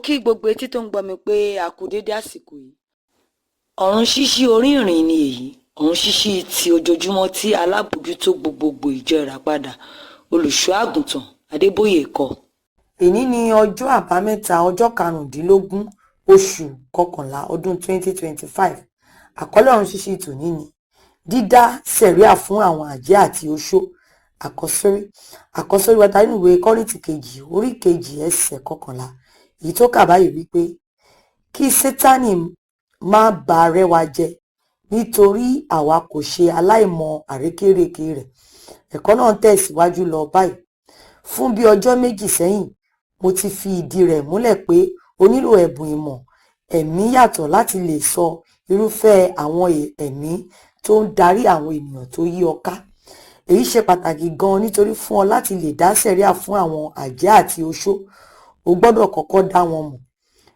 kí gbogbo etí tó ń gbọ́ mi pé a kú dédé àsìkò yìí. Ọ̀run ṣíṣí orí ìrìn ni èyí, ọ̀run ṣíṣí ti ojoojúmọ́ tí alábòójútó gbogbogbò ìjọ Ìràpadà olùṣọ́ àgùntàn Adébóyè kọ. Èní ni ọjọ́ àbámẹ́ta ọjọ́ karùndínlógún oṣù kọkànlá ọdún 2025. Àkọ́lé ọ̀run ṣíṣí tòní ni dídá sẹ̀ríà fún àwọn àjẹ́ àti oṣó. Àkọ́sórí wa nínú ìwé Kọ́ríńtì kejì orí kejì ẹsẹ̀ kọkànlá, èyí tó kà báyìí wípé kí Sátánì má ba rẹ́ wa jẹ nítorí àwa kò ṣe aláìmọ̀ àrékérekè rẹ̀. Ẹ̀kọ́ náà tẹ̀síwájú lọ báyìí. Fún bí ọjọ́ méjì sẹ́yìn, mo ti fi ìdí rẹ̀ múlẹ̀ pé o nílò ẹ̀bùn ìmọ̀ ẹ̀mí yàtọ̀ láti lè sọ irúfẹ́ àwọn ẹ̀mí tó ń darí àwọn ènìyàn tó yí ọ ká. Èyí ṣe pàtàkì gan-an nítorí fún ọ láti lè dá sẹ̀ríà fún àwọn àjẹ́ àti oṣó, o gbọ́dọ̀ kọ́kọ́ dá wọn mọ̀.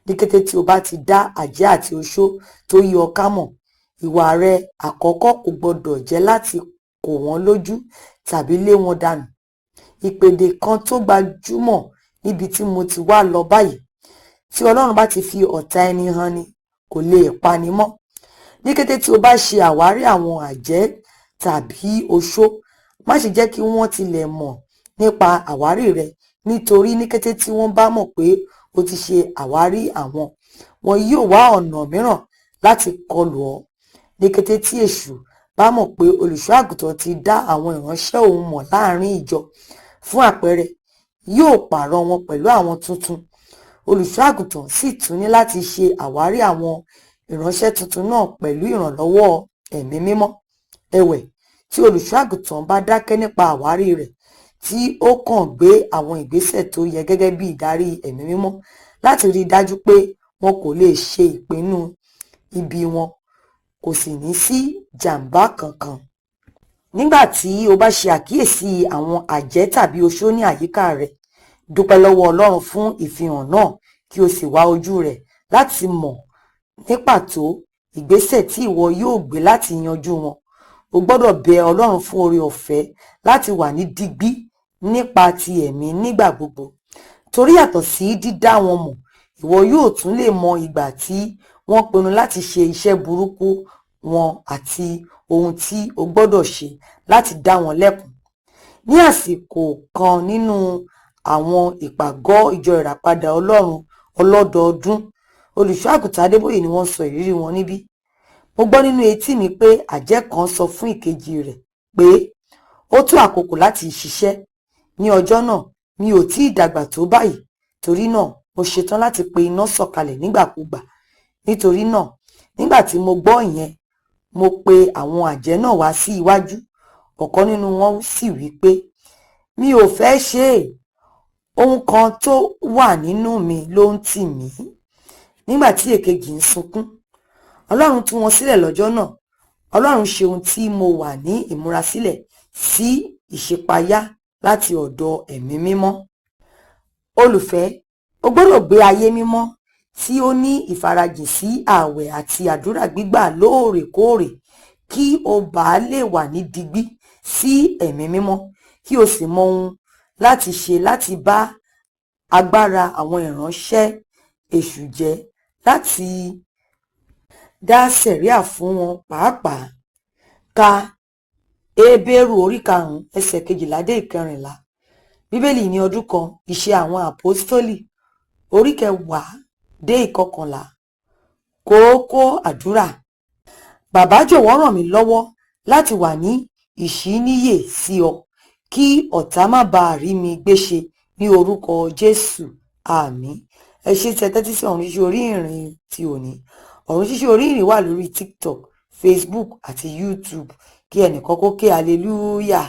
Ní kété tí o bá ti dá àjẹ́ àti oṣó tó yí ọ ká mọ̀, ìwà rẹ àkọ́kọ́ kò gbọ́dọ̀ jẹ́ láti kò wọ́n lójú tàbí lé wọn dànù. Ìpèdè kan tó gbajúmọ̀ níbi tí mo ti wá lọ báyìí: tí Ọlọ́run bá ti fi ọ̀tá ẹni hàn ni kò lè pani mọ́. Ní kété tí o bá ṣe àwárí àwọn àjẹ́ tàbí oṣó, má ṣe jẹ́ kí wọ́n tilẹ̀ mọ̀ nípa àwárí rẹ, nítorí ní kété tí wọ́n bá mọ̀ pé o ti ṣe àwárí àwọn, wọn yóò wá ọ̀nà mìíràn láti kọlù ọ́. Ní kété tí èṣù bá mọ̀ pé olùṣọ́ àgùntàn ti dá àwọn ìránṣẹ́ òun mọ̀ láàrin ìjọ, fún àpẹẹrẹ, yóò pààrọ̀ wọn pẹ̀lú àwọn tuntun. Olùṣọ́ àgùntàn sì tún ní láti ṣe àwárí àwọn ìránṣẹ́ tuntun náà pẹ̀lú ìrànlọ́wọ́ ẹ̀mí mímọ́. Ẹ̀wẹ̀, tí olùṣọ́ àgùntàn bá dákẹ́ nípa àwárí rẹ̀, tí ó kàn gbé àwọn ìgbésẹ̀ tó yẹ gẹ́gẹ́ bí ìdarí ẹ̀mí mímọ́ láti rí i dájú pé wọn kò lè ṣe ìpinnu ibi wọn, kò sì ní sí jàǹbá kankan. Nígbà tí o bá ṣe àkíyèsí àwọn àjẹ́ tàbí oṣó ní àyíká rẹ, dúpẹ́ lọ́wọ́ Ọlọ́run fún ìfihàn náà kí o sì wá ojú rẹ̀ láti mọ̀ ní pàtó ìgbésẹ̀ tí ìwọ yóò gbé láti yanjú wọn. O gbọ́dọ̀ bẹ Ọlọ́run fún oore ọ̀fẹ́ láti wà ní digbí nípa ti ẹ̀mí nígbà gbogbo. Torí yàtọ̀ sí dídá wọn mọ̀, ìwọ yóò tún lè mọ ìgbà tí wọ́n pinnu láti ṣe iṣẹ́ burúkú wọn àti ohun tí o gbọ́dọ̀ ṣe láti dá wọn lẹ́kun. Ní àsìkò kan nínú àwọn ìpàgọ́ ìjọ Ìràpadà Ọlọ́run ọlọ́dọọdún, olùṣọ́ àgùntàn Adébóyè ni wọ́n sọ ìrírí wọn níbí. Mo gbọ́ nínú etí mi pé àjẹ́ kan sọ fún ìkejì rẹ̀ pé ó tó àkókò láti ṣiṣẹ́. Ní ọjọ́ náà, mi ò tí ì dàgbà tó báyìí, torí náà mo ṣetán láti pe iná sọ̀kalẹ̀ nígbàkúgbà. Nítorí náà, nígbà tí mo gbọ́ ìyẹn, mo pe àwọn àjẹ́ náà wá sí iwájú. Ọ̀kan nínú wọn sì wí pé mi ò fẹ́ ṣe é, ohun kan tó wà nínú mi ló ń tì mí. Nígbà tí èkejì ń sunkún, Ọlọ́run tú wọn sílẹ̀ lọ́jọ́ náà. Ọlọ́run ṣe ohun tí mo wà ní ìmúrasílẹ̀ sí ìṣípayá láti ọ̀dọ̀ ẹ̀mí mímọ́. Olùfẹ́, o gbọ́dọ̀ gbé ayé mímọ́ tí ó ní ìfarajìn sí ààwẹ̀ àti àdúrà gbígbà lóòrèkóòrè kí o bàa lè wà ní digbí sí ẹ̀mí mímọ́, kí o sì mọ ohun láti ṣe láti bá agbára àwọn ìránṣẹ́ èṣù jẹ́ láti dá sẹ̀ríà fún wọn pàápàá. Ka Hébérù orí 5 ẹsẹ̀ 12 dé 14. Bíbélì ní ọdún kan, Iṣẹ́ àwọn Àpọ́stólì orí 10 dé 11. Kókó àdúrà: Bàbá, jọ̀wọ́ ràn mí lọ́wọ́ láti wà ní ìṣíníyè sí ọ, kí ọ̀tá má bàa rí mi gbéṣe ní orúkọ Jésù. Àmín. Ẹ ṣé tí ẹ tẹ́tí sí ọ̀run ṣíṣí orí ìrìn ti òní. Ọ̀run ṣíṣí orí ìrìn wà lórí TikTok, Facebook àti YouTube. Kí ẹnìkan kó ké hallelujah.